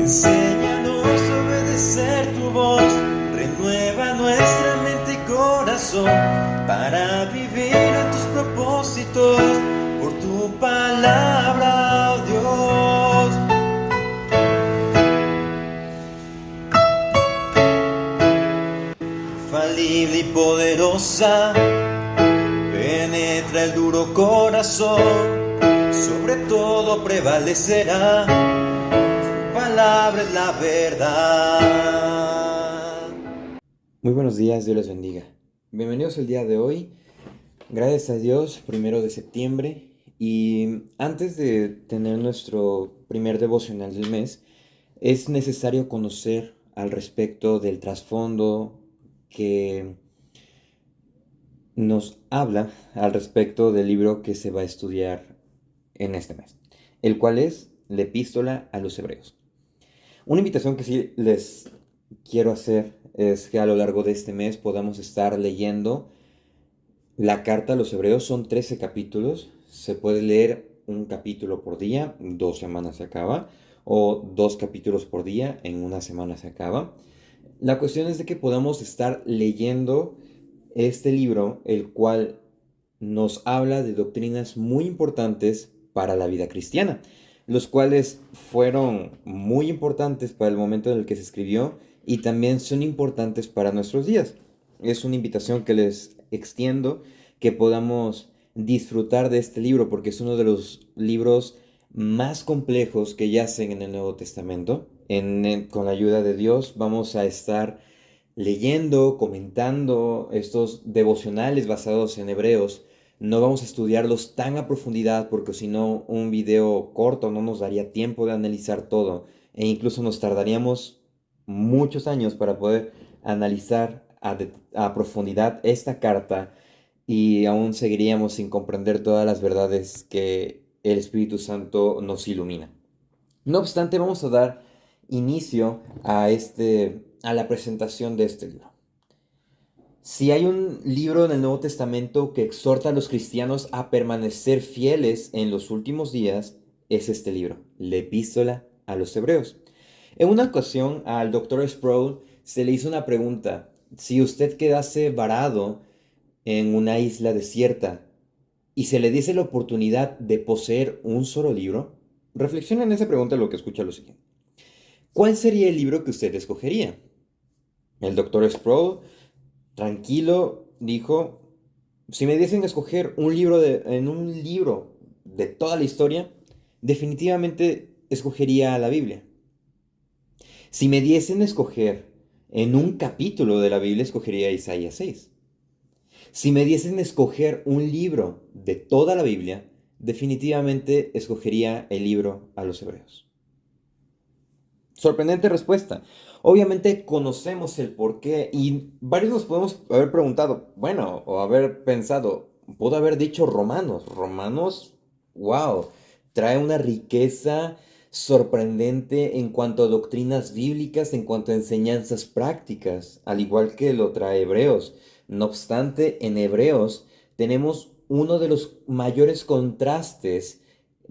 Enséñanos a obedecer tu voz, renueva nuestra mente y corazón para vivir en tus propósitos por tu palabra, oh Dios. Infalible y poderosa, penetra el duro corazón, sobre todo prevalecerá. Palabra es la verdad. Muy buenos días, Dios les bendiga. Bienvenidos el día de hoy. Gracias a Dios, 1 de septiembre. Y antes de tener nuestro primer devocional del mes, es necesario conocer al respecto del trasfondo que nos habla al respecto del libro que se va a estudiar en este mes, el cual es la Epístola a los Hebreos. Una invitación que sí les quiero hacer es que a lo largo de este mes podamos estar leyendo la carta a los Hebreos. Son 13 capítulos, se puede leer un capítulo por día, 2 semanas se acaba, o 2 capítulos por día, en una semana se acaba. La cuestión es de que podamos estar leyendo este libro, el cual nos habla de doctrinas muy importantes para la vida cristiana, los cuales fueron muy importantes para el momento en el que se escribió y también son importantes para nuestros días. Es una invitación que les extiendo, que podamos disfrutar de este libro, porque es uno de los libros más complejos que yacen en el Nuevo Testamento. Con la ayuda de Dios vamos a estar leyendo, comentando estos devocionales basados en Hebreos. No vamos a estudiarlos tan a profundidad porque si no un video corto no nos daría tiempo de analizar todo e incluso nos tardaríamos muchos años para poder analizar a profundidad esta carta y aún seguiríamos sin comprender todas las verdades que el Espíritu Santo nos ilumina. No obstante, vamos a dar inicio a la presentación de este libro. Si hay un libro en el Nuevo Testamento que exhorta a los cristianos a permanecer fieles en los últimos días, es este libro, la Epístola a los Hebreos. En una ocasión al Dr. Sproul se le hizo una pregunta: si usted quedase varado en una isla desierta y se le diese la oportunidad de poseer un solo libro, reflexiona en esa pregunta lo que escucha lo siguiente. ¿Cuál sería el libro que usted escogería? El Dr. Sproul, tranquilo, dijo: si me diesen escoger en un libro de toda la historia, definitivamente escogería la Biblia. Si me diesen escoger en un capítulo de la Biblia, escogería Isaías 6. Si me diesen escoger un libro de toda la Biblia, definitivamente escogería el libro a los Hebreos. Sorprendente respuesta. Obviamente conocemos el porqué y varios nos podemos haber preguntado, bueno, o haber pensado, pudo haber dicho Romanos. Romanos, wow, trae una riqueza sorprendente en cuanto a doctrinas bíblicas, en cuanto a enseñanzas prácticas, al igual que lo trae Hebreos. No obstante, en Hebreos tenemos uno de los mayores contrastes,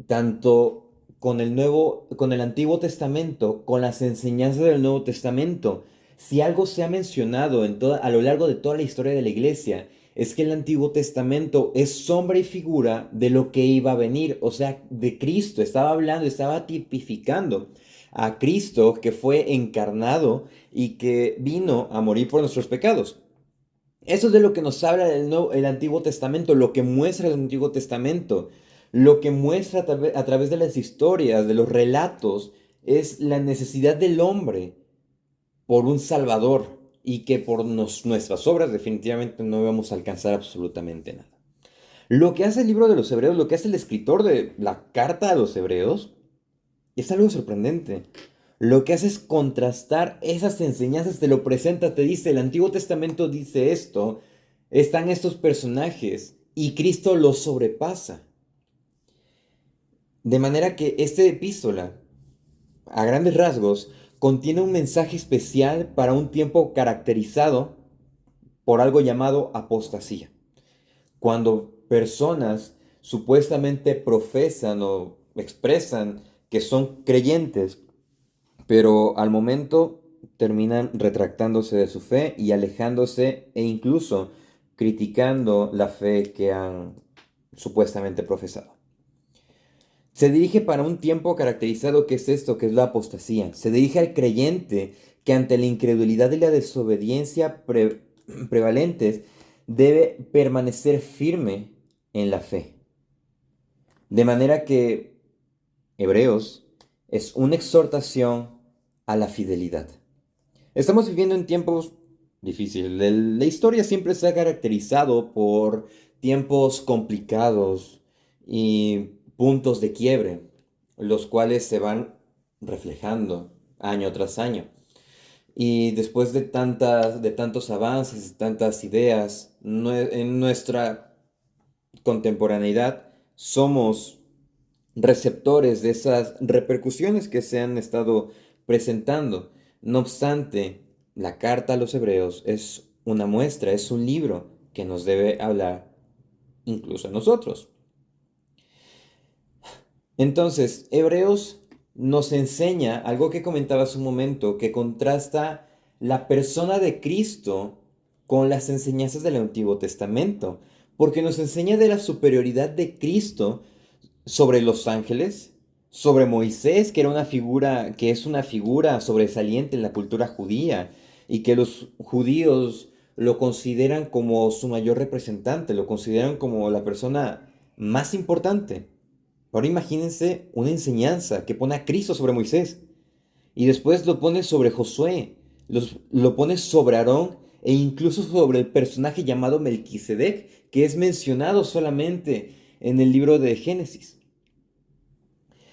tanto con el Antiguo Testamento, con las enseñanzas del Nuevo Testamento. Si algo se ha mencionado a lo largo de toda la historia de la iglesia, es que el Antiguo Testamento es sombra y figura de lo que iba a venir, o sea, de Cristo. Estaba hablando, estaba tipificando a Cristo, que fue encarnado y que vino a morir por nuestros pecados. Eso es de lo que nos habla el Antiguo Testamento, lo que muestra el Antiguo Testamento, lo que muestra a través de las historias, de los relatos, es la necesidad del hombre por un Salvador y que por nuestras obras definitivamente no vamos a alcanzar absolutamente nada. Lo que hace el libro de los Hebreos, lo que hace el escritor de la carta a los Hebreos, es algo sorprendente. Lo que hace es contrastar esas enseñanzas, te lo presenta, te dice, el Antiguo Testamento dice esto, están estos personajes y Cristo los sobrepasa. De manera que esta epístola, a grandes rasgos, contiene un mensaje especial para un tiempo caracterizado por algo llamado apostasía. Cuando personas supuestamente profesan o expresan que son creyentes, pero al momento terminan retractándose de su fe y alejándose e incluso criticando la fe que han supuestamente profesado. Se dirige para un tiempo caracterizado que es esto, que es la apostasía. Se dirige al creyente que ante la incredulidad y la desobediencia prevalentes debe permanecer firme en la fe. De manera que Hebreos es una exhortación a la fidelidad. Estamos viviendo en tiempos difíciles. La historia siempre se ha caracterizado por tiempos complicados y puntos de quiebre, los cuales se van reflejando año tras año. Y después de tantos avances, tantas ideas, en nuestra contemporaneidad somos receptores de esas repercusiones que se han estado presentando. No obstante, la carta a los hebreos es una muestra, es un libro que nos debe hablar incluso a nosotros. Entonces, Hebreos nos enseña algo que comentaba hace un momento, que contrasta la persona de Cristo con las enseñanzas del Antiguo Testamento, porque nos enseña de la superioridad de Cristo sobre los ángeles, sobre Moisés, que era una figura, que es una figura sobresaliente en la cultura judía, y que los judíos lo consideran como su mayor representante, lo consideran como la persona más importante. Ahora imagínense una enseñanza que pone a Cristo sobre Moisés, y después lo pone sobre Josué, lo pone sobre Aarón, e incluso sobre el personaje llamado Melquisedec, que es mencionado solamente en el libro de Génesis.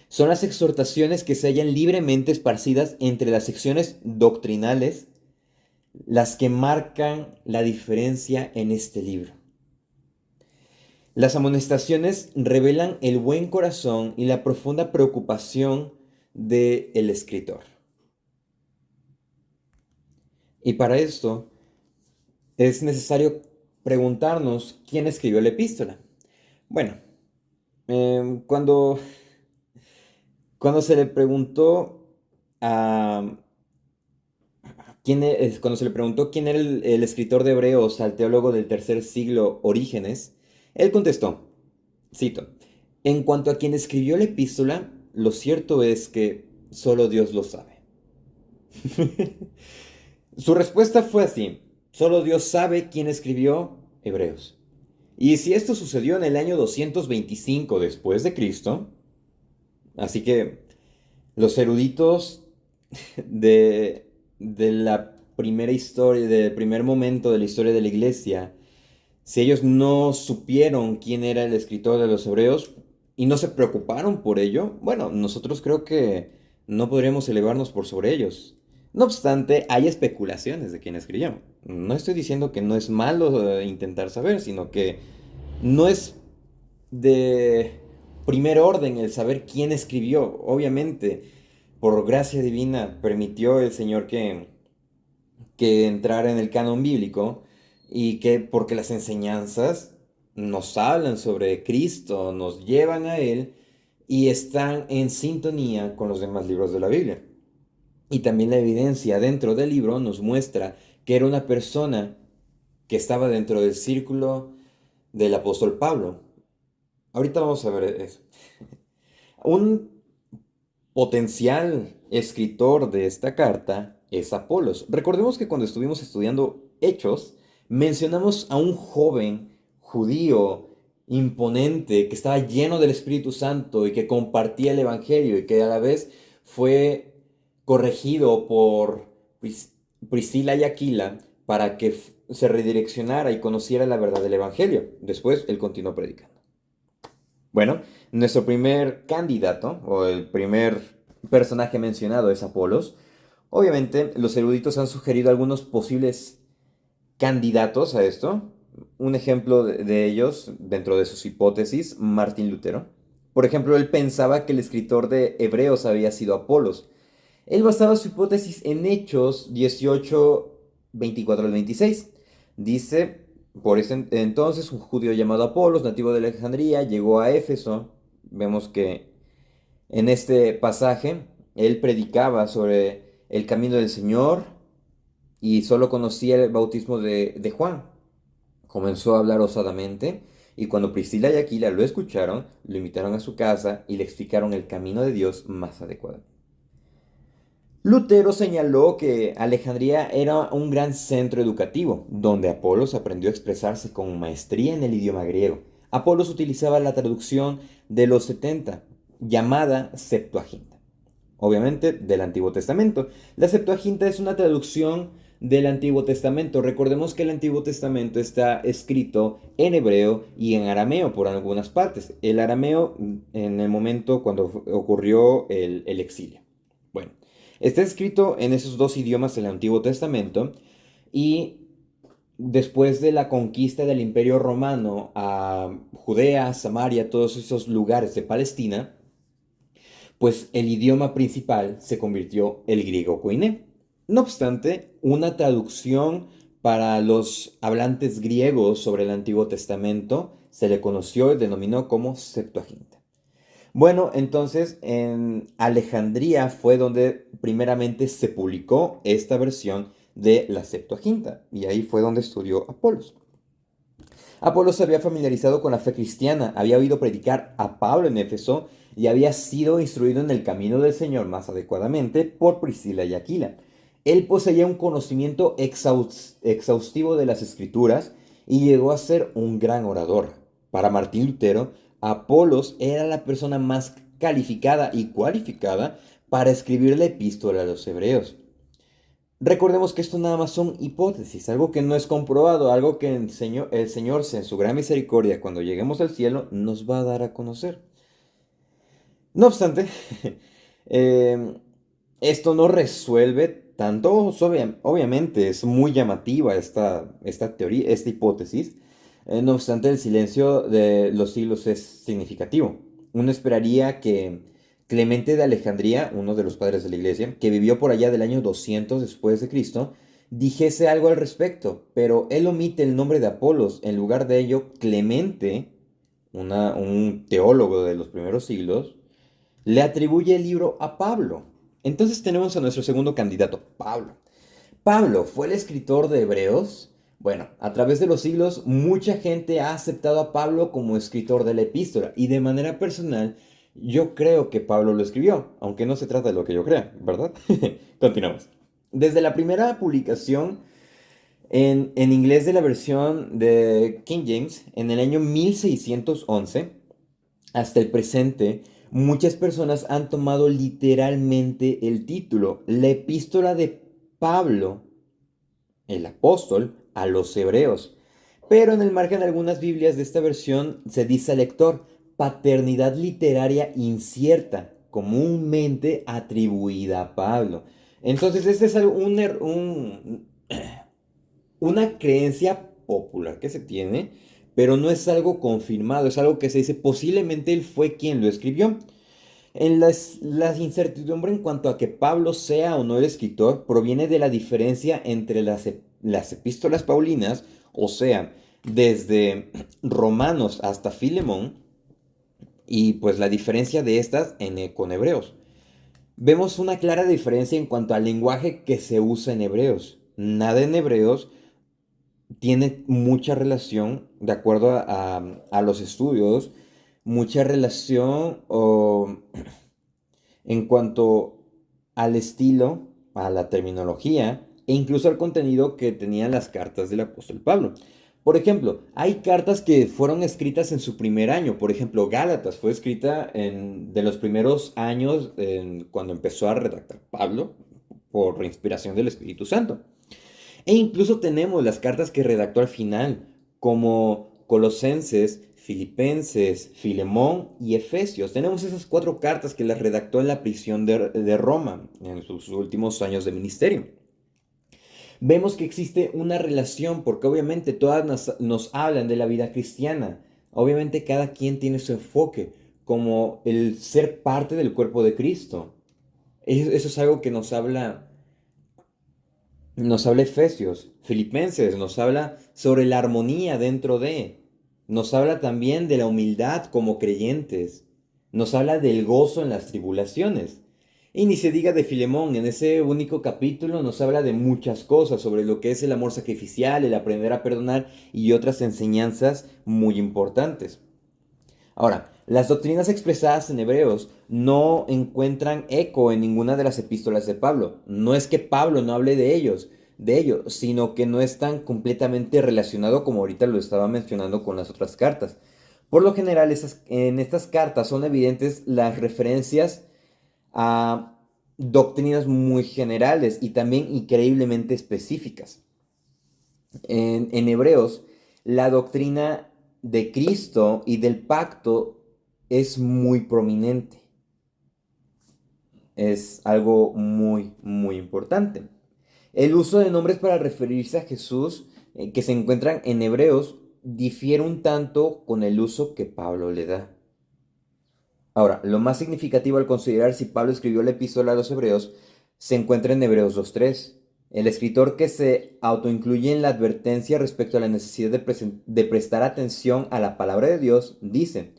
Son las exhortaciones que se hallan libremente esparcidas entre las secciones doctrinales las que marcan la diferencia en este libro. Las amonestaciones revelan el buen corazón y la profunda preocupación del escritor. Y para esto es necesario preguntarnos quién escribió la epístola. Bueno, cuando se le preguntó a cuando se le preguntó quién era el escritor de Hebreos al teólogo del tercer siglo Orígenes, él contestó, cito, en cuanto a quien escribió la epístola, lo cierto es que solo Dios lo sabe. Su respuesta fue así, solo Dios sabe quién escribió Hebreos. Y si esto sucedió en el año 225 después de Cristo, así que los eruditos de la primera historia, del primer momento de la historia de la iglesia, si ellos no supieron quién era el escritor de los Hebreos y no se preocuparon por ello, bueno, nosotros creo que no podríamos elevarnos por sobre ellos. No obstante, hay especulaciones de quién escribió. No estoy diciendo que no es malo intentar saber, sino que no es de primer orden el saber quién escribió. Obviamente, por gracia divina, permitió el Señor que entrara en el canon bíblico y que porque las enseñanzas nos hablan sobre Cristo, nos llevan a Él y están en sintonía con los demás libros de la Biblia. Y también la evidencia dentro del libro nos muestra que era una persona que estaba dentro del círculo del apóstol Pablo. Ahorita vamos a ver eso. Un potencial escritor de esta carta es Apolos. Recordemos que cuando estuvimos estudiando Hechos, mencionamos a un joven judío imponente que estaba lleno del Espíritu Santo y que compartía el Evangelio y que a la vez fue corregido por Priscila y Aquila para que se redireccionara y conociera la verdad del Evangelio. Después él continuó predicando. Bueno, nuestro primer candidato, o el primer personaje mencionado es Apolos. Obviamente, los eruditos han sugerido algunos posibles candidatos a esto. Un ejemplo de ellos, dentro de sus hipótesis, Martín Lutero. Por ejemplo, él pensaba que el escritor de Hebreos había sido Apolos. Él basaba su hipótesis en Hechos 18, 24 al 26. Dice, por ese entonces un judío llamado Apolos, nativo de Alejandría, llegó a Éfeso. Vemos que en este pasaje Él predicaba sobre el camino del Señor y solo conocía el bautismo de Juan. Comenzó a hablar osadamente y cuando Priscila y Aquila lo escucharon, lo invitaron a su casa y le explicaron el camino de Dios más adecuado. Lutero señaló que Alejandría era un gran centro educativo, donde Apolos aprendió a expresarse con maestría en el idioma griego. Apolos utilizaba la traducción de los 70, llamada Septuaginta, obviamente del Antiguo Testamento. La Septuaginta es una traducción del Antiguo Testamento. Recordemos que el Antiguo Testamento está escrito en hebreo y en arameo por algunas partes. El arameo en el momento cuando ocurrió el exilio. Bueno, está escrito en esos dos idiomas del Antiguo Testamento y después de la conquista del Imperio Romano a Judea, Samaria, todos esos lugares de Palestina, pues el idioma principal se convirtió el griego koiné. No obstante, una traducción para los hablantes griegos sobre el Antiguo Testamento se le conoció y denominó como Septuaginta. Bueno, entonces en Alejandría fue donde primeramente se publicó esta versión de la Septuaginta y ahí fue donde estudió Apolos. Apolo se había familiarizado con la fe cristiana, había oído predicar a Pablo en Éfeso y había sido instruido en el camino del Señor más adecuadamente por Priscila y Aquila. Él poseía un conocimiento exhaustivo de las Escrituras y llegó a ser un gran orador. Para Martín Lutero, Apolos era la persona más calificada y cualificada para escribir la epístola a los hebreos. Recordemos que esto nada más son hipótesis, algo que no es comprobado, algo que el Señor en su gran misericordia, cuando lleguemos al cielo, nos va a dar a conocer. No obstante, eh, esto no resuelve tanto, obviamente es muy llamativa esta teoría, esta hipótesis. No obstante, el silencio de los siglos es significativo. Uno esperaría que Clemente de Alejandría, uno de los padres de la iglesia, que vivió por allá del año 200 después de Cristo, dijese algo al respecto, pero él omite el nombre de Apolos. En lugar de ello, Clemente, un teólogo de los primeros siglos, le atribuye el libro a Pablo. Entonces tenemos a nuestro segundo candidato, Pablo. Pablo fue el escritor de Hebreos. Bueno, a través de los siglos, mucha gente ha aceptado a Pablo como escritor de la epístola y de manera personal, yo creo que Pablo lo escribió, aunque no se trata de lo que yo crea, ¿verdad? Continuamos. Desde la primera publicación en inglés de la versión de King James en el año 1611 hasta el presente, muchas personas han tomado literalmente el título, la epístola de Pablo, el apóstol, a los hebreos. Pero en el margen de algunas Biblias de esta versión se dice al lector, paternidad literaria incierta, comúnmente atribuida a Pablo. Entonces, este es una creencia popular que se tiene, pero no es algo confirmado, es algo que se dice, posiblemente él fue quien lo escribió. La incertidumbre en cuanto a que Pablo sea o no el escritor proviene de la diferencia entre las epístolas paulinas, o sea, desde Romanos hasta Filemón, y pues la diferencia de estas con Hebreos. Vemos una clara diferencia en cuanto al lenguaje que se usa en Hebreos. Nada en Hebreos tiene mucha relación, de acuerdo a los estudios, mucha relación en cuanto al estilo, a la terminología e incluso al contenido que tenían las cartas del apóstol Pablo. Por ejemplo, hay cartas que fueron escritas en su primer año. Por ejemplo, Gálatas fue escrita de los primeros años cuando empezó a redactar Pablo por inspiración del Espíritu Santo. E incluso tenemos las cartas que redactó al final, como Colosenses, Filipenses, Filemón y Efesios. Tenemos esas 4 cartas que las redactó en la prisión de Roma en sus últimos años de ministerio. Vemos que existe una relación porque obviamente todas nos hablan de la vida cristiana. Obviamente cada quien tiene su enfoque, como el ser parte del cuerpo de Cristo. Eso es algo que nos habla Efesios, Filipenses, nos habla sobre la armonía dentro de, nos habla también de la humildad como creyentes, nos habla del gozo en las tribulaciones. Y ni se diga de Filemón, en ese único capítulo nos habla de muchas cosas sobre lo que es el amor sacrificial, el aprender a perdonar y otras enseñanzas muy importantes. Ahora, las doctrinas expresadas en Hebreos no encuentran eco en ninguna de las epístolas de Pablo. No es que Pablo no hable de ellos, sino que no están completamente relacionados como ahorita lo estaba mencionando con las otras cartas. Por lo general, en estas cartas son evidentes las referencias a doctrinas muy generales y también increíblemente específicas. En Hebreos, la doctrina de Cristo y del pacto es muy prominente. Es algo muy, muy importante. El uso de nombres para referirse a Jesús que se encuentran en Hebreos difiere un tanto con el uso que Pablo le da. Ahora, lo más significativo al considerar si Pablo escribió la epístola a los Hebreos se encuentra en Hebreos 2:3. El escritor que se autoincluye en la advertencia respecto a la necesidad de prestar atención a la palabra de Dios dice: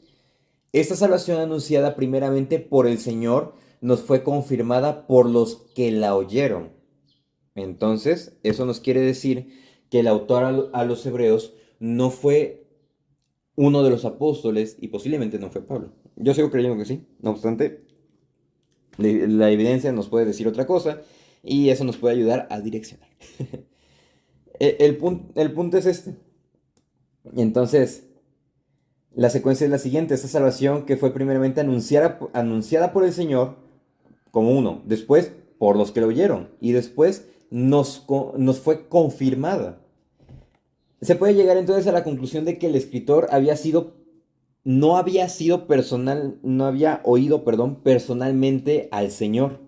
esta salvación anunciada primeramente por el Señor nos fue confirmada por los que la oyeron. Entonces, eso nos quiere decir que el autor a los Hebreos no fue uno de los apóstoles y posiblemente no fue Pablo. Yo sigo creyendo que sí, no obstante, la evidencia nos puede decir otra cosa y eso nos puede ayudar a direccionar. El punto es este. Entonces, la secuencia es la siguiente: esta salvación que fue primeramente anunciada por el Señor como uno, después por los que lo oyeron y después nos fue confirmada. Se puede llegar entonces a la conclusión de que el escritor no había oído, perdón, personalmente al Señor,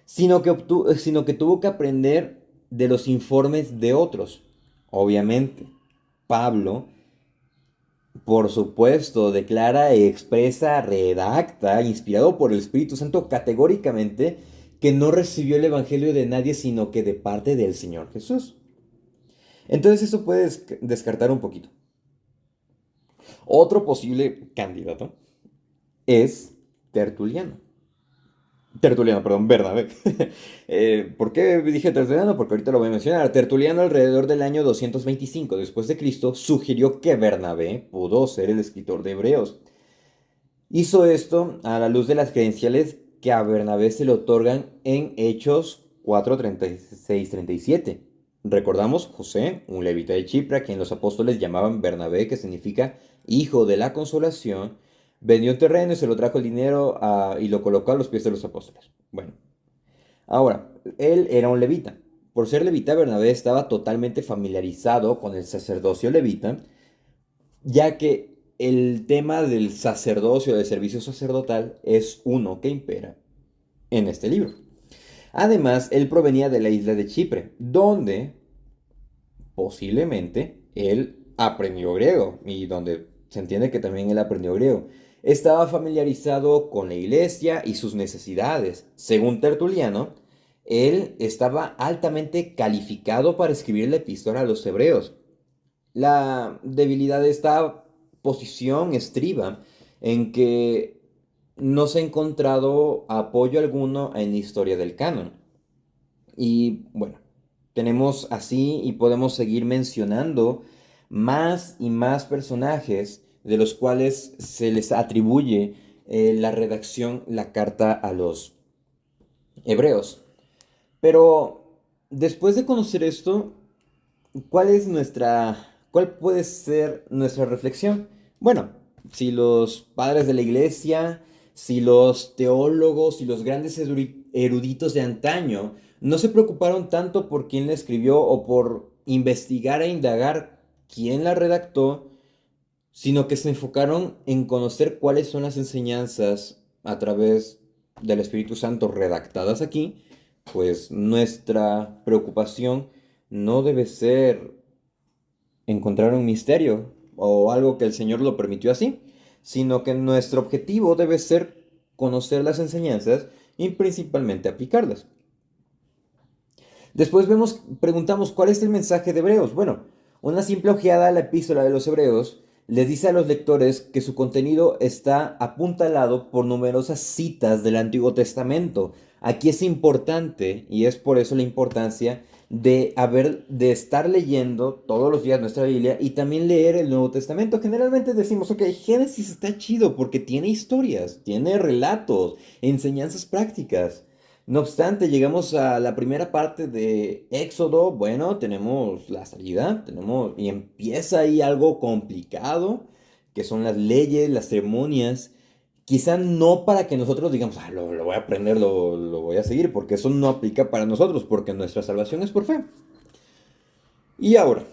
sino que tuvo que aprender de los informes de otros. Obviamente, Pablo, por supuesto, declara, expresa, redacta, inspirado por el Espíritu Santo categóricamente, que no recibió el Evangelio de nadie, sino que de parte del Señor Jesús. Entonces eso puede descartar un poquito. Otro posible candidato es Tertuliano. Perdón, Bernabé. ¿Por qué dije Tertuliano? Porque ahorita lo voy a mencionar. Tertuliano, alrededor del año 225 después de Cristo, sugirió que Bernabé pudo ser el escritor de Hebreos. Hizo esto a la luz de las credenciales que a Bernabé se le otorgan en Hechos 4:36-37. Recordamos José, un levita de Chipre, a quien los apóstoles llamaban Bernabé, que significa hijo de la consolación, vendió un terreno y se lo trajo el dinero y lo colocó a los pies de los apóstoles. Bueno, ahora, él era un levita. Por ser levita, Bernabé estaba totalmente familiarizado con el sacerdocio levita, ya que el tema del sacerdocio, del servicio sacerdotal, es uno que impera en este libro. Además, él provenía de la isla de Chipre, donde posiblemente él aprendió griego y donde se entiende que también él aprendió griego. Estaba familiarizado con la iglesia y sus necesidades. Según Tertuliano, él estaba altamente calificado para escribir la epístola a los hebreos. La debilidad de esta posición estriba en que no se ha encontrado apoyo alguno en la historia del canon. Y bueno, tenemos así y podemos seguir mencionando más y más personajes de los cuales se les atribuye la redacción, la carta a los hebreos. Pero después de conocer esto, ¿cuál puede ser nuestra reflexión? Bueno, si los padres de la iglesia, si los teólogos y los grandes eruditos de antaño no se preocuparon tanto por quién la escribió o por investigar e indagar quién la redactó, sino que se enfocaron en conocer cuáles son las enseñanzas a través del Espíritu Santo redactadas aquí, pues nuestra preocupación no debe ser encontrar un misterio o algo que el Señor lo permitió así, sino que nuestro objetivo debe ser conocer las enseñanzas y principalmente aplicarlas. Después preguntamos, ¿cuál es el mensaje de Hebreos? Bueno, una simple ojeada a la epístola de los Hebreos les dice a los lectores que su contenido está apuntalado por numerosas citas del Antiguo Testamento. Aquí es importante, y es por eso la importancia de estar leyendo todos los días nuestra Biblia y también leer el Nuevo Testamento. Generalmente decimos, ok, Génesis está chido porque tiene historias, tiene relatos, enseñanzas prácticas. No obstante, llegamos a la primera parte de Éxodo. Bueno, tenemos la salida, y empieza ahí algo complicado, que son las leyes, las ceremonias. Quizá no para que nosotros digamos, lo voy a aprender, lo voy a seguir, porque eso no aplica para nosotros, porque nuestra salvación es por fe. Y ahora,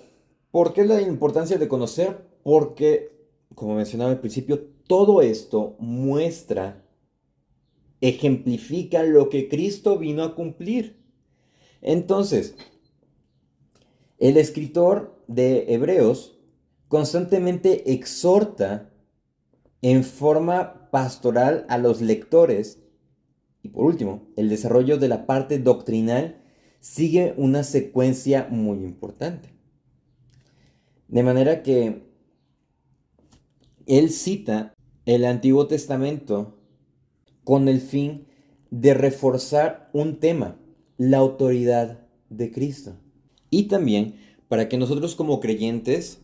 ¿por qué la importancia de conocer? Porque, como mencionaba al principio, todo esto ejemplifica lo que Cristo vino a cumplir. Entonces, el escritor de Hebreos constantemente exhorta en forma pastoral a los lectores. Y por último, el desarrollo de la parte doctrinal sigue una secuencia muy importante. De manera que él cita el Antiguo Testamento con el fin de reforzar un tema, la autoridad de Cristo. Y también para que nosotros como creyentes,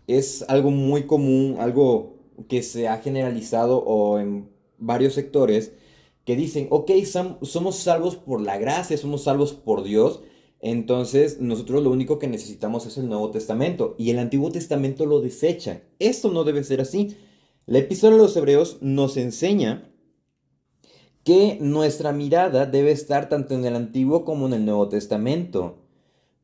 es algo muy común, algo que se ha generalizado o en varios sectores, que dicen, ok, somos salvos por la gracia, somos salvos por Dios, entonces nosotros lo único que necesitamos es el Nuevo Testamento y el Antiguo Testamento lo desecha. Esto no debe ser así. La epístola de los Hebreos nos enseña que nuestra mirada debe estar tanto en el Antiguo como en el Nuevo Testamento,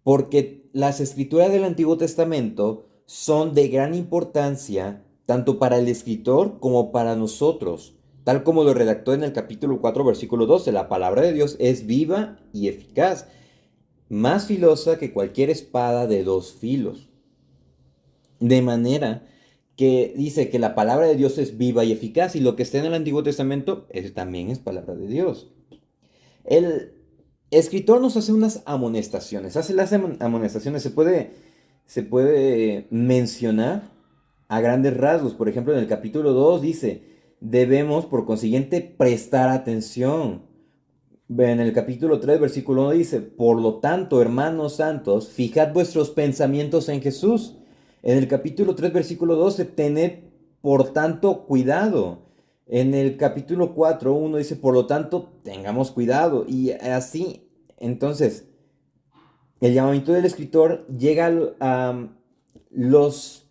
porque las escrituras del Antiguo Testamento son de gran importancia tanto para el escritor como para nosotros. Tal como lo redactó en el capítulo 4, versículo 12, la palabra de Dios es viva y eficaz, más filosa que cualquier espada de dos filos. De manera que dice que la palabra de Dios es viva y eficaz, y lo que está en el Antiguo Testamento también es palabra de Dios. El escritor nos hace unas amonestaciones, hace las amonestaciones, se puede mencionar a grandes rasgos. Por ejemplo, en el capítulo 2 dice, debemos por consiguiente prestar atención. En el capítulo 3 versículo 1 dice, por lo tanto, hermanos santos, fijad vuestros pensamientos en Jesús. En el capítulo 3 versículo 12, tened por tanto cuidado. En el capítulo 4, 1 dice, por lo tanto, tengamos cuidado. Y así, entonces, el llamamiento del escritor llega a los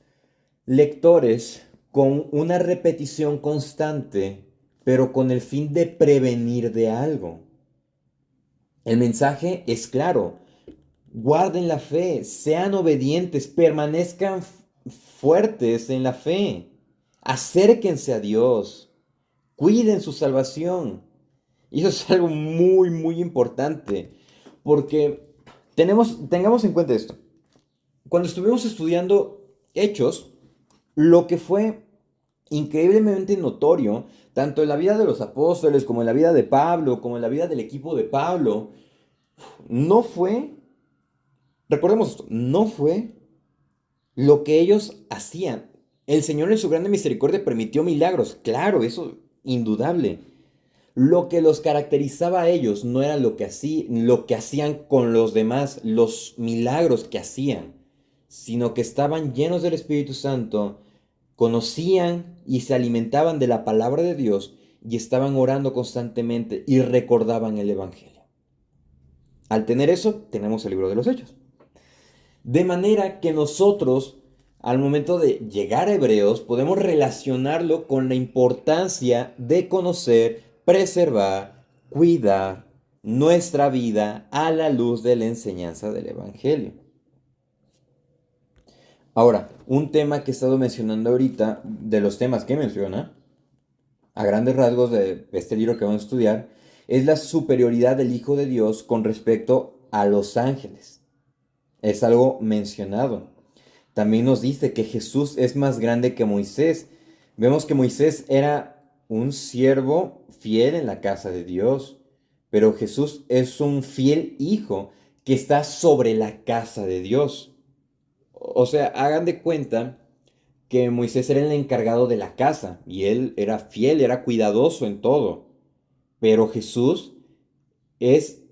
lectores con una repetición constante, pero con el fin de prevenir de algo. El mensaje es claro: guarden la fe, sean obedientes, permanezcan fuertes en la fe, acérquense a Dios, cuiden su salvación. Y eso es algo muy, muy importante, porque tengamos en cuenta esto. Cuando estuvimos estudiando Hechos, lo que fue increíblemente notorio, tanto en la vida de los apóstoles, como en la vida de Pablo, como en la vida del equipo de Pablo, no fue, recordemos esto, no fue lo que ellos hacían. El Señor en su grande misericordia permitió milagros, claro, eso indudable. Lo que los caracterizaba a ellos no era lo que hacían con los demás, los milagros que hacían, sino que estaban llenos del Espíritu Santo, conocían y se alimentaban de la palabra de Dios y estaban orando constantemente y recordaban el Evangelio. Al tener eso, tenemos el libro de los Hechos. De manera que nosotros, al momento de llegar a Hebreos, podemos relacionarlo con la importancia de conocer, preservar, cuidar nuestra vida a la luz de la enseñanza del Evangelio. Ahora, un tema que he estado mencionando ahorita, de los temas que menciona, a grandes rasgos de este libro que vamos a estudiar, es la superioridad del Hijo de Dios con respecto a los ángeles. Es algo mencionado. También nos dice que Jesús es más grande que Moisés. Vemos que Moisés era un siervo fiel en la casa de Dios, pero Jesús es un fiel hijo que está sobre la casa de Dios. O sea, hagan de cuenta que Moisés era el encargado de la casa y él era fiel, era cuidadoso en todo. Pero Jesús es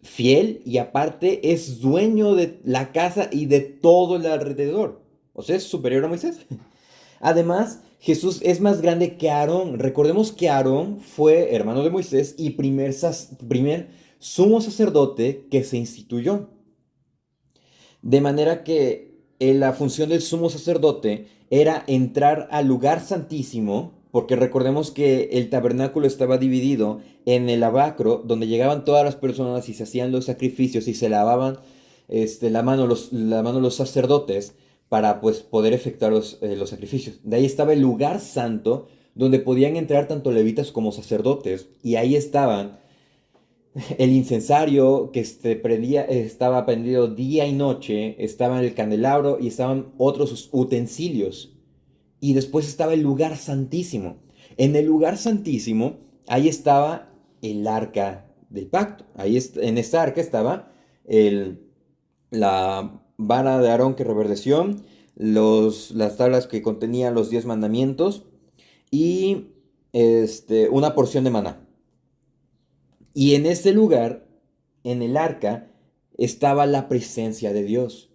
fiel y aparte es dueño de la casa y de todo el alrededor. O sea, es superior a Moisés. Además, Jesús es más grande que Aarón. Recordemos que Aarón fue hermano de Moisés y primer sumo sacerdote que se instituyó. De manera que la función del sumo sacerdote era entrar al lugar santísimo, porque recordemos que el tabernáculo estaba dividido en el lavacro, donde llegaban todas las personas y se hacían los sacrificios y se lavaban la mano los sacerdotes para pues, poder efectuar los sacrificios. De ahí estaba el lugar santo, donde podían entrar tanto levitas como sacerdotes, y ahí estaban el incensario que estaba prendido día y noche, estaba en el candelabro y estaban otros utensilios. Y después estaba el lugar santísimo. En el lugar santísimo, ahí estaba el arca del pacto. En esta arca estaba la vara de Aarón que reverdeció, las tablas que contenían los 10 mandamientos y una porción de maná. Y en ese lugar, en el arca, estaba la presencia de Dios.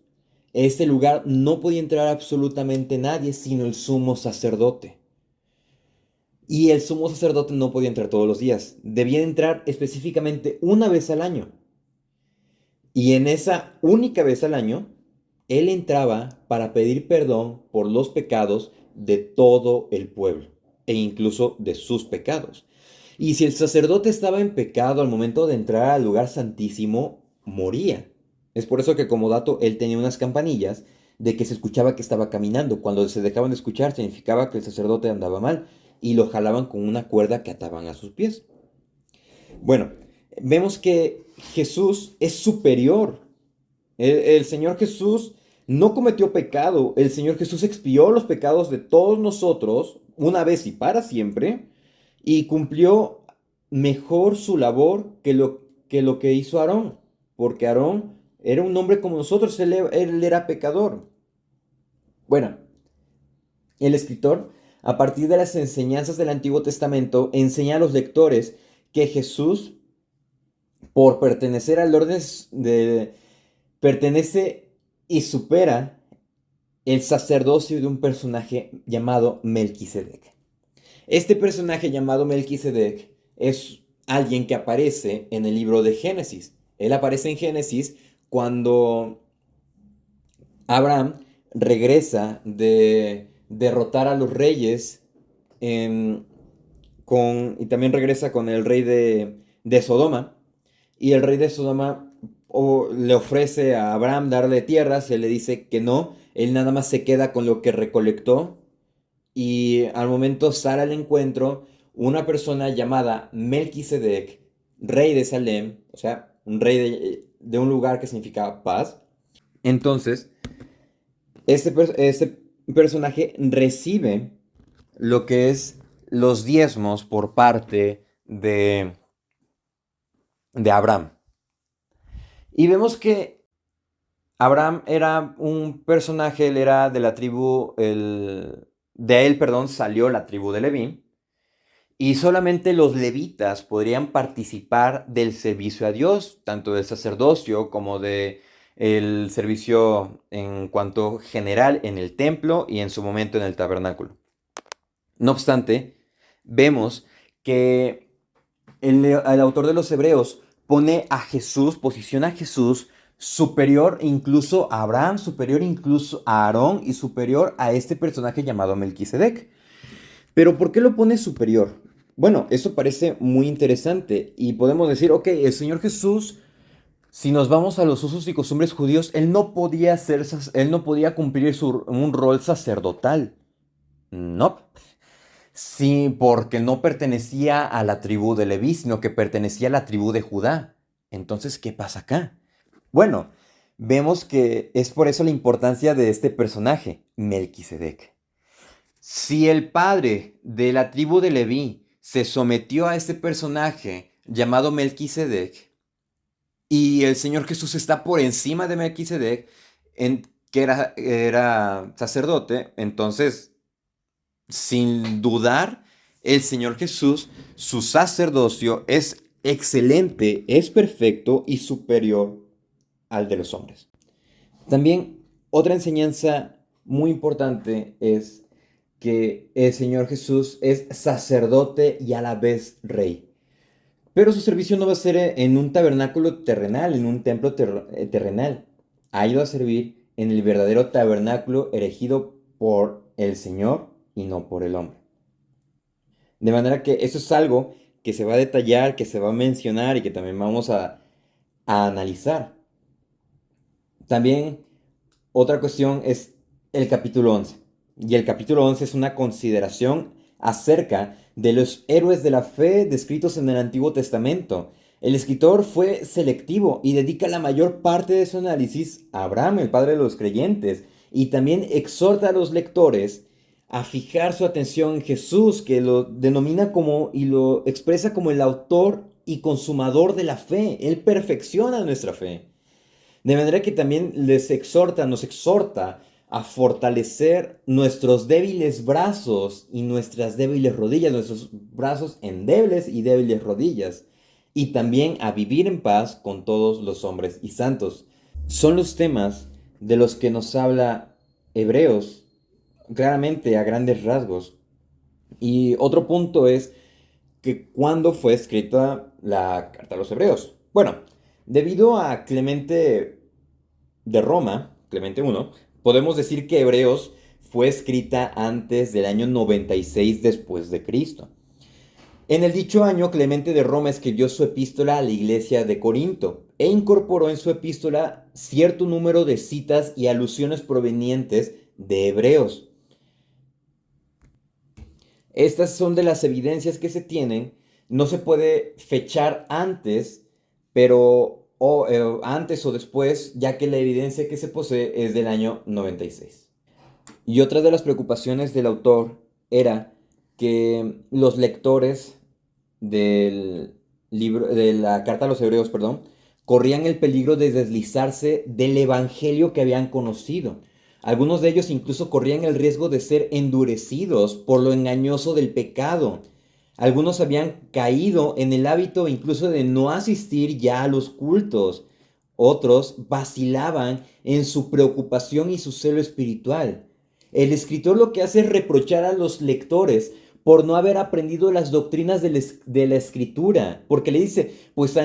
Este lugar no podía entrar absolutamente nadie sino el sumo sacerdote. Y el sumo sacerdote no podía entrar todos los días. Debía entrar específicamente una vez al año. Y en esa única vez al año, él entraba para pedir perdón por los pecados de todo el pueblo e incluso de sus pecados. Y si el sacerdote estaba en pecado al momento de entrar al lugar santísimo, moría. Es por eso que como dato él tenía unas campanillas de que se escuchaba que estaba caminando. Cuando se dejaban de escuchar significaba que el sacerdote andaba mal y lo jalaban con una cuerda que ataban a sus pies. Bueno, vemos que Jesús es superior. El Señor Jesús no cometió pecado. El Señor Jesús expió los pecados de todos nosotros una vez y para siempre y cumplió mejor su labor que lo que hizo Aarón, porque Aarón era un hombre como nosotros, él era pecador. Bueno, el escritor, a partir de las enseñanzas del Antiguo Testamento, enseña a los lectores que Jesús, por pertenecer al orden pertenece y supera el sacerdocio de un personaje llamado Melquisedec. Este personaje llamado Melquisedec es alguien que aparece en el libro de Génesis. Él aparece en Génesis cuando Abraham regresa de derrotar a los reyes y también regresa con el rey de Sodoma. Y el rey de Sodoma le ofrece a Abraham darle tierras, él le dice que no, él nada más se queda con lo que recolectó. Y al momento sale al encuentro una persona llamada Melquisedec, rey de Salem, o sea, un rey de un lugar que significa paz. Entonces, este personaje recibe lo que es los diezmos por parte de Abraham. Y vemos que Abraham era un personaje, él era de la tribu, de él, perdón, salió la tribu de Leví. Y solamente los levitas podrían participar del servicio a Dios, tanto del sacerdocio como del servicio en cuanto general en el templo y en su momento en el tabernáculo. No obstante, vemos que el autor de los Hebreos posiciona a Jesús superior incluso a Abraham, superior incluso a Aarón y superior a este personaje llamado Melquisedec. Pero ¿por qué lo pone superior? Bueno, eso parece muy interesante y podemos decir, ok, el Señor Jesús, si nos vamos a los usos y costumbres judíos, él no podía cumplir un rol sacerdotal. No. Sí, porque no pertenecía a la tribu de Leví, sino que pertenecía a la tribu de Judá. Entonces, ¿qué pasa acá? Bueno, vemos que es por eso la importancia de este personaje, Melquisedec. Si el padre de la tribu de Leví se sometió a este personaje llamado Melquisedec y el Señor Jesús está por encima de Melquisedec, que era sacerdote, entonces, sin dudar, el Señor Jesús, su sacerdocio es excelente, es perfecto y superior al de los hombres. También otra enseñanza muy importante es que el Señor Jesús es sacerdote y a la vez rey. Pero su servicio no va a ser en un tabernáculo terrenal, en un templo terrenal. Ha ido a servir en el verdadero tabernáculo erigido por el Señor y no por el hombre. De manera que eso es algo que se va a detallar, que se va a mencionar y que también vamos a analizar. También otra cuestión es el capítulo 11. Y el capítulo 11 es una consideración acerca de los héroes de la fe descritos en el Antiguo Testamento. El escritor fue selectivo y dedica la mayor parte de su análisis a Abraham, el padre de los creyentes, y también exhorta a los lectores a fijar su atención en Jesús, que lo denomina como y lo expresa como el autor y consumador de la fe. Él perfecciona nuestra fe. De manera que también nos exhorta a fortalecer nuestros débiles brazos y nuestras débiles rodillas, nuestros brazos endebles y débiles rodillas, y también a vivir en paz con todos los hombres y santos. Son los temas de los que nos habla Hebreos, claramente a grandes rasgos. Y otro punto es que cuándo fue escrita la carta a los Hebreos. Bueno, debido a Clemente de Roma, Clemente I, podemos decir que Hebreos fue escrita antes del año 96 después de Cristo. En el dicho año, Clemente de Roma escribió su epístola a la iglesia de Corinto e incorporó en su epístola cierto número de citas y alusiones provenientes de Hebreos. Estas son de las evidencias que se tienen. No se puede fechar antes, pero antes o después, ya que la evidencia que se posee es del año 96. Y otra de las preocupaciones del autor era que los lectores del libro, de la carta a los Hebreos, perdón, corrían el peligro de deslizarse del evangelio que habían conocido. Algunos de ellos incluso corrían el riesgo de ser endurecidos por lo engañoso del pecado. Algunos habían caído en el hábito incluso de no asistir ya a los cultos. Otros vacilaban en su preocupación y su celo espiritual. El escritor lo que hace es reprochar a los lectores por no haber aprendido las doctrinas de la escritura, porque le dice, pues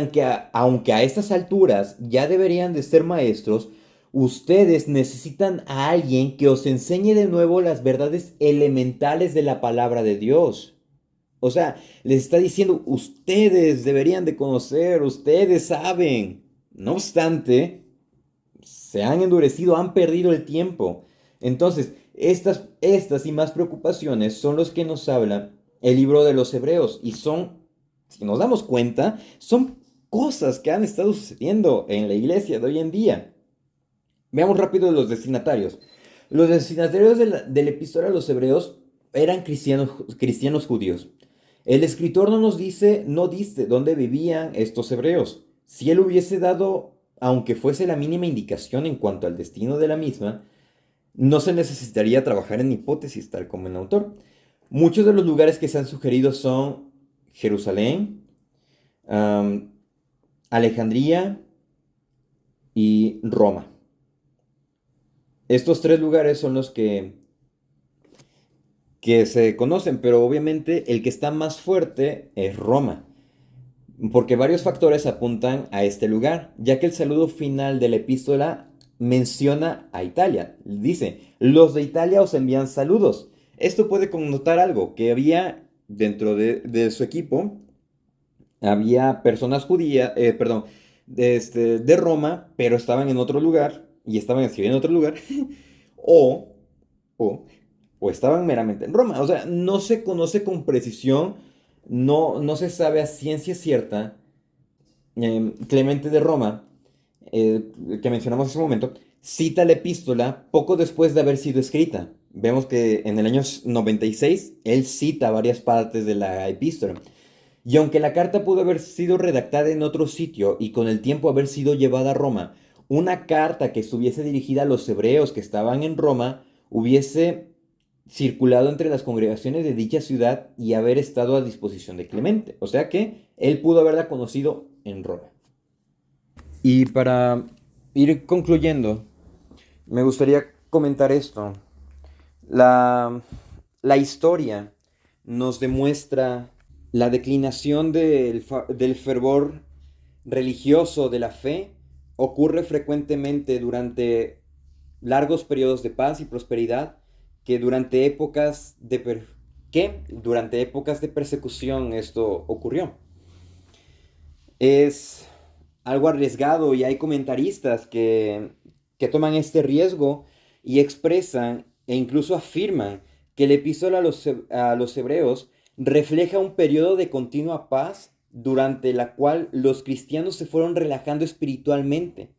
aunque a estas alturas ya deberían de ser maestros, ustedes necesitan a alguien que os enseñe de nuevo las verdades elementales de la palabra de Dios. O sea, les está diciendo, ustedes deberían de conocer, ustedes saben. No obstante, se han endurecido, han perdido el tiempo. Entonces, estas y más preocupaciones son los que nos habla el libro de los Hebreos y son, si nos damos cuenta, son cosas que han estado sucediendo en la iglesia de hoy en día. Veamos rápido los destinatarios. Los destinatarios del epístola a los Hebreos eran cristianos judíos. El escritor no dice dónde vivían estos hebreos. Si él hubiese dado, aunque fuese la mínima indicación en cuanto al destino de la misma, no se necesitaría trabajar en hipótesis, tal como el autor. Muchos de los lugares que se han sugerido son Jerusalén, Alejandría y Roma. Estos tres lugares son los que se conocen, pero obviamente el que está más fuerte es Roma, porque varios factores apuntan a este lugar, ya que el saludo final de la epístola menciona a Italia. Dice, los de Italia os envían saludos. Esto puede connotar algo, que había dentro de su equipo, había personas judías, de Roma, pero estaban en otro lugar, y estaban escribiendo en otro lugar, o, o, o estaban meramente en Roma. O sea, no se conoce con precisión, no se sabe a ciencia cierta. Clemente de Roma, que mencionamos hace un momento, cita la epístola poco después de haber sido escrita. Vemos que en el año 96 él cita varias partes de la epístola. Y aunque la carta pudo haber sido redactada en otro sitio y con el tiempo haber sido llevada a Roma, una carta que estuviese dirigida a los hebreos que estaban en Roma hubiese circulado entre las congregaciones de dicha ciudad y haber estado a disposición de Clemente. O sea que él pudo haberla conocido en Roma. Y para ir concluyendo, me gustaría comentar esto. La historia nos demuestra la declinación del fervor religioso de la fe. Ocurre frecuentemente durante largos periodos de paz y prosperidad que durante épocas de persecución esto ocurrió. Es algo arriesgado y hay comentaristas que toman este riesgo y expresan e incluso afirman que la epístola a los hebreos refleja un periodo de continua paz durante la cual los cristianos se fueron relajando espiritualmente.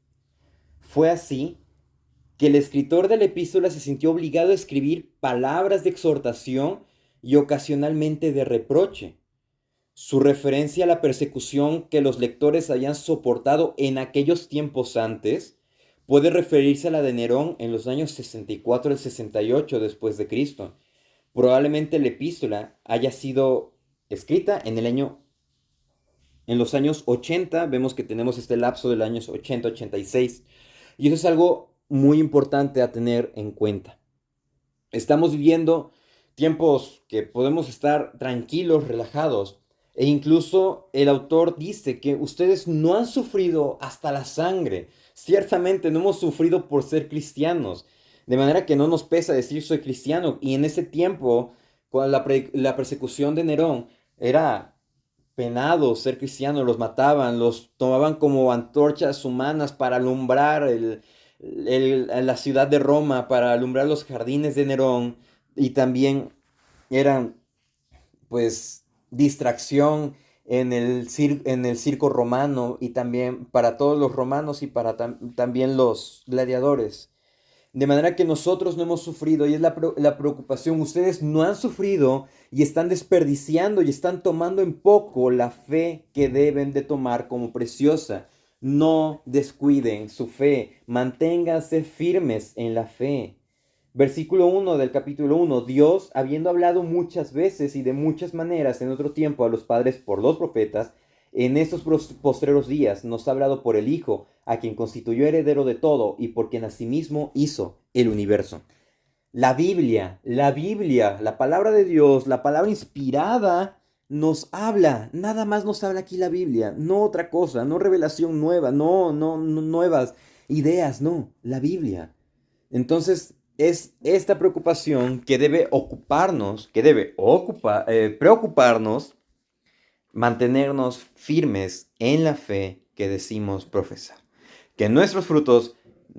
Fue así que el escritor de la epístola se sintió obligado a escribir palabras de exhortación y ocasionalmente de reproche. Su referencia a la persecución que los lectores habían soportado en aquellos tiempos antes puede referirse a la de Nerón en los años 64 al 68 después de Cristo. Probablemente la epístola haya sido escrita en los años 80, vemos que tenemos este lapso de los años 80-86, y eso es algo muy importante a tener en cuenta. Estamos viviendo tiempos que podemos estar tranquilos, relajados, e incluso el autor dice que ustedes no han sufrido hasta la sangre. Ciertamente no hemos sufrido por ser cristianos, de manera que no nos pesa decir soy cristiano. Y en ese tiempo, con la persecución de Nerón, era penado ser cristiano, los mataban, los tomaban como antorchas humanas para alumbrar la ciudad de Roma, para alumbrar los jardines de Nerón, y también eran pues distracción en el circo romano y también para todos los romanos y para también los gladiadores. De manera que nosotros no hemos sufrido, y es la preocupación. Ustedes no han sufrido y están desperdiciando y están tomando en poco la fe que deben de tomar como preciosa. No descuiden su fe, manténganse firmes en la fe. Versículo 1 del capítulo 1. Dios, habiendo hablado muchas veces y de muchas maneras en otro tiempo a los padres por los profetas, en estos postreros días nos ha hablado por el Hijo, a quien constituyó heredero de todo y por quien asimismo hizo el universo. La Biblia, la palabra de Dios, la palabra inspirada nos habla. Nada más nos habla aquí la Biblia, no otra cosa, no revelación nueva, no nuevas ideas, no, la Biblia. Entonces es esta preocupación que debe preocuparnos, mantenernos firmes en la fe que decimos profesar. Que nuestros frutos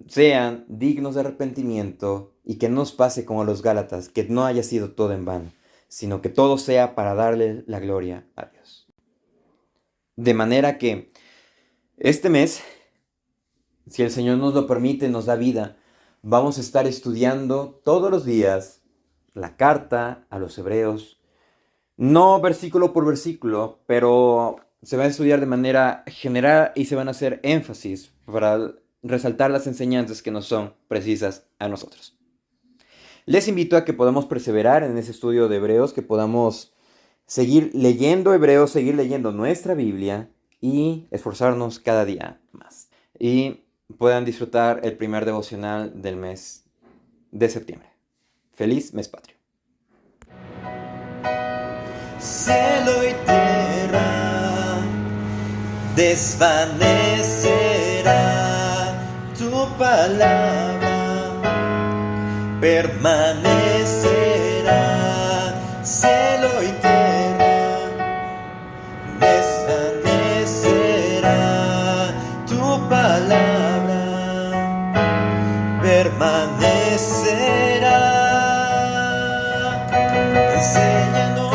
sean dignos de arrepentimiento y que no nos pase como a los Gálatas, que no haya sido todo en vano, sino que todo sea para darle la gloria a Dios. De manera que este mes, si el Señor nos lo permite, nos da vida, vamos a estar estudiando todos los días la carta a los hebreos. No versículo por versículo, pero se va a estudiar de manera general y se van a hacer énfasis para resaltar las enseñanzas que nos son precisas a nosotros. Les invito a que podamos perseverar en ese estudio de Hebreos, que podamos seguir leyendo Hebreos, seguir leyendo nuestra Biblia y esforzarnos cada día más. Y puedan disfrutar el primer devocional del mes de septiembre. Feliz mes patrio. Cielo y tierra desvanecerá, tu palabra permanecerá. Cielo y tierra desvanecerá, tu palabra permanecerá. Enséñanos